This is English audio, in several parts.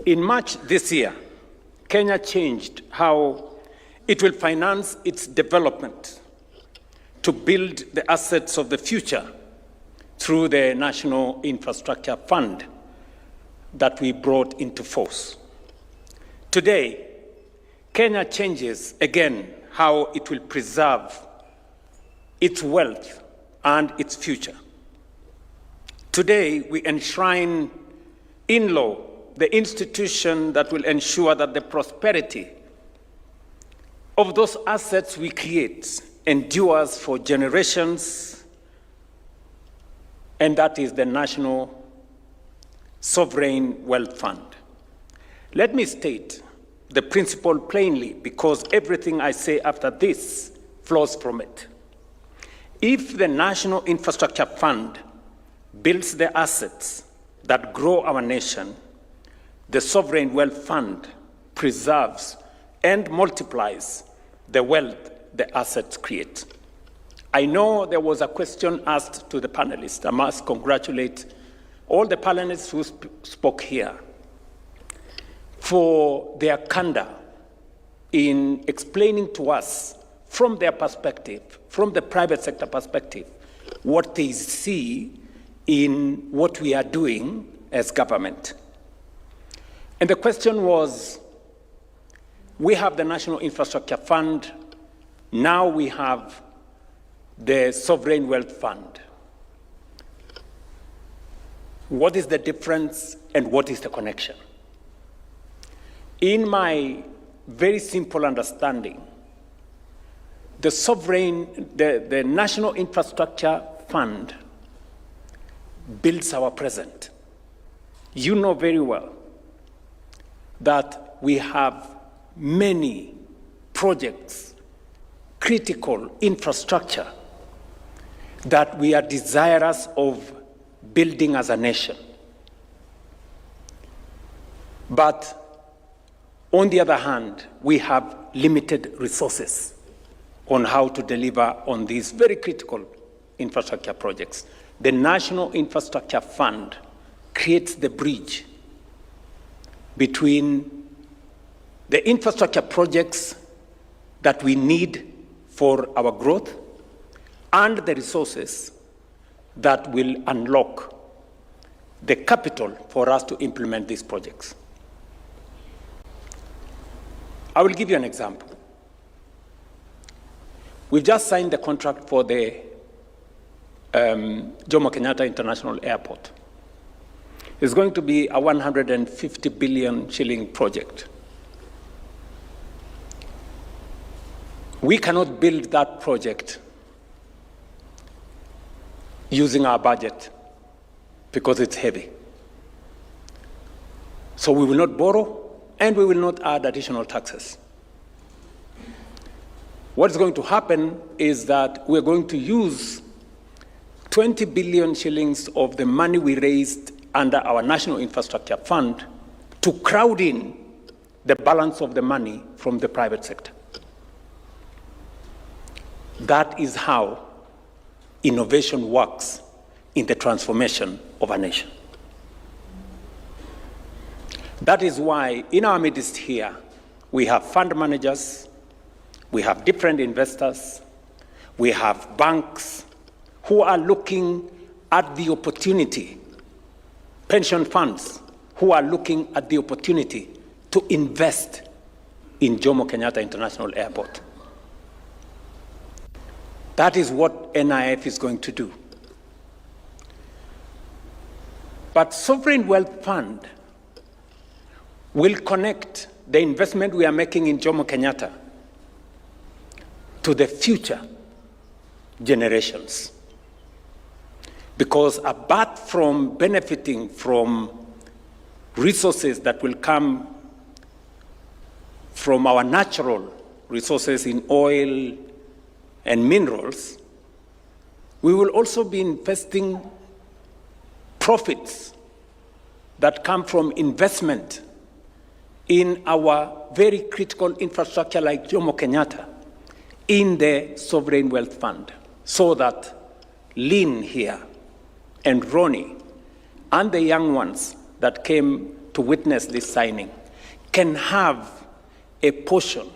In March this year, Kenya changed how it will finance its development to build the assets of the future through the National Infrastructure Fund that we brought into force. Today, Kenya changes again how it will preserve its wealth and its future. Today, we enshrine in law the institution that will ensure that the prosperity of those assets we create endures for generations, and that is the National Sovereign Wealth Fund. Let me state the principle plainly, because everything I say after this flows from it. If the National Infrastructure Fund builds the assets that grow our nation, the Sovereign Wealth Fund preserves and multiplies the wealth the assets create. I know there was a question asked to the panelists. I must congratulate all the panelists who spoke here for their candor in explaining to us from their perspective, from the private sector perspective, what they see in what we are doing as government. And the question was, we have the National Infrastructure Fund, now we have the Sovereign Wealth Fund. What is the difference and what is the connection? In my very simple understanding, the National Infrastructure Fund builds our present. You know very well that we have many projects, critical infrastructure that we are desirous of building as a nation. But on the other hand, we have limited resources on how to deliver on these very critical infrastructure projects. The National Infrastructure Fund creates the bridge between the infrastructure projects that we need for our growth and the resources that will unlock the capital for us to implement these projects. I will give you an example. We've just signed the contract for the Jomo Kenyatta International Airport. It's going to be a 150 billion shilling project. We cannot build that project using our budget because it's heavy. So we will not borrow and we will not add additional taxes. What's going to happen is that we're going to use 20 billion shillings of the money we raised under our National Infrastructure Fund to crowd in the balance of the money from the private sector. That is how innovation works in the transformation of a nation. That is why in our midst here, we have fund managers, we have different investors, we have banks who are looking at the opportunity, pension funds who are looking at the opportunity to invest in Jomo Kenyatta International Airport. That is what NIF is going to do. But Sovereign Wealth Fund will connect the investment we are making in Jomo Kenyatta to the future generations. Because apart from benefiting from resources that will come from our natural resources in oil and minerals, we will also be investing profits that come from investment in our very critical infrastructure like Jomo Kenyatta in the Sovereign Wealth Fund, so that Lynn here and Ronnie and the young ones that came to witness this signing can have a portion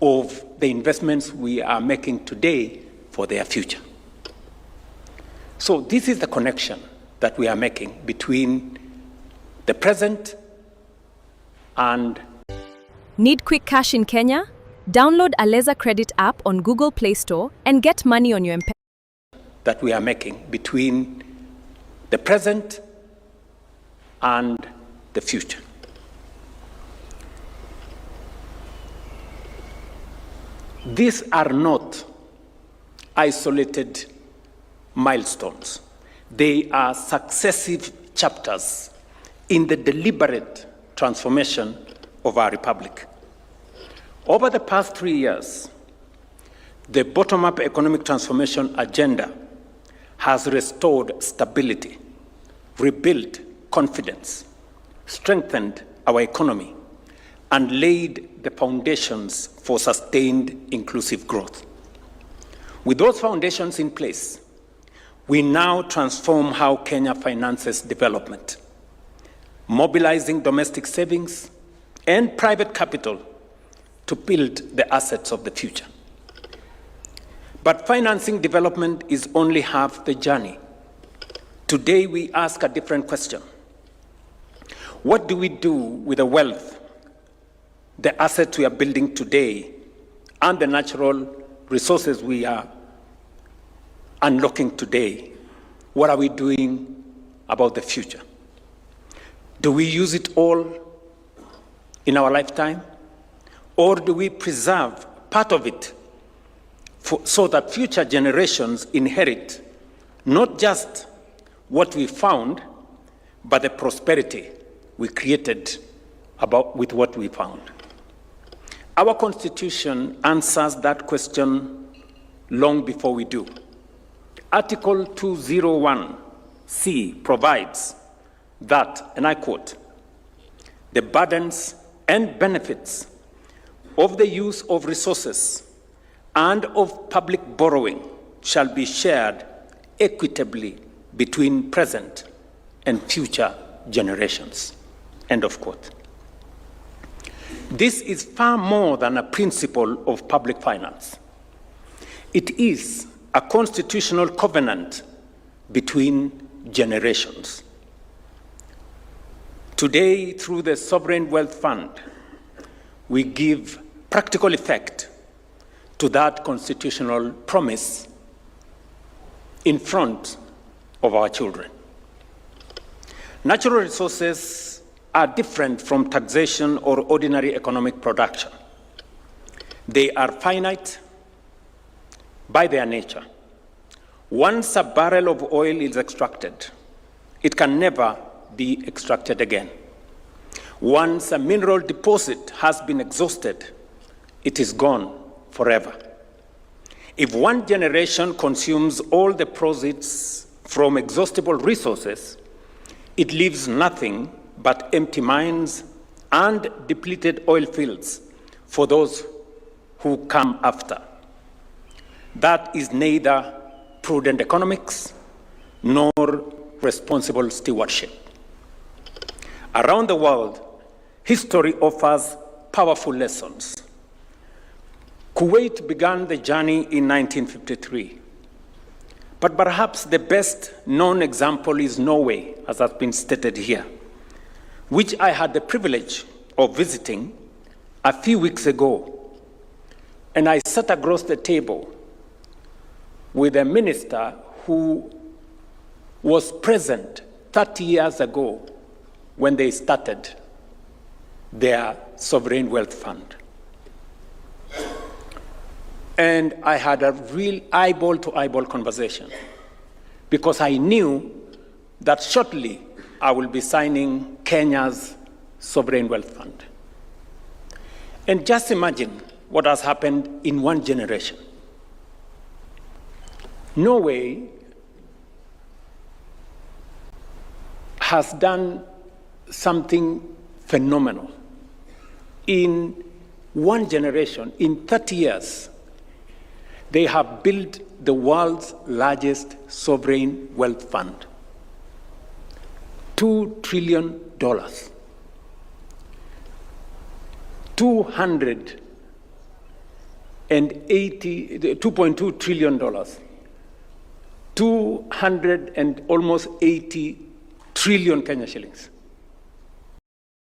of the investments we are making today for their future. So this is the connection that we are making between the present and... Need quick cash in Kenya? Download Aleza Credit app on Google Play Store and get money on your M-Pesa. That we are making between the present and the future. These are not isolated milestones. They are successive chapters in the deliberate transformation of our republic. Over the past 3 years, the bottom-up economic transformation agenda has restored stability, rebuilt confidence, strengthened our economy, and laid the foundations for sustained inclusive growth. With those foundations in place, we now transform how Kenya finances development, mobilizing domestic savings and private capital to build the assets of the future. But financing development is only half the journey. Today, we ask a different question. What do we do with the wealth, the assets we are building today, and the natural resources we are unlocking today? What are we doing about the future? Do we use it all in our lifetime? Or do we preserve part of it so that future generations inherit not just what we found, but the prosperity we created with what we found? Our Constitution answers that question long before we do. Article 201C provides that, and I quote, "The burdens and benefits of the use of resources and of public borrowing shall be shared equitably between present and future generations." End of quote. This is far more than a principle of public finance. It is a constitutional covenant between generations. Today, through the Sovereign Wealth Fund, we give practical effect to that constitutional promise in front of our children. Natural resources are different from taxation or ordinary economic production. They are finite by their nature. Once a barrel of oil is extracted, it can never be extracted again. Once a mineral deposit has been exhausted, it is gone forever. If one generation consumes all the proceeds from exhaustible resources, it leaves nothing but empty mines and depleted oil fields for those who come after. That is neither prudent economics nor responsible stewardship. Around the world, history offers powerful lessons. Kuwait began the journey in 1953. But perhaps the best known example is Norway, as has been stated here, which I had the privilege of visiting a few weeks ago. And I sat across the table with a minister who was present 30 years ago when they started their Sovereign Wealth Fund. And I had a real eyeball-to-eyeball conversation because I knew that shortly I will be signing Kenya's Sovereign Wealth Fund. And just imagine what has happened in one generation. Norway has done something phenomenal. In one generation, in 30 years, they have built the world's largest sovereign wealth fund. $2 trillion. 2.2 trillion dollars. 200 and almost 80 trillion Kenya shillings.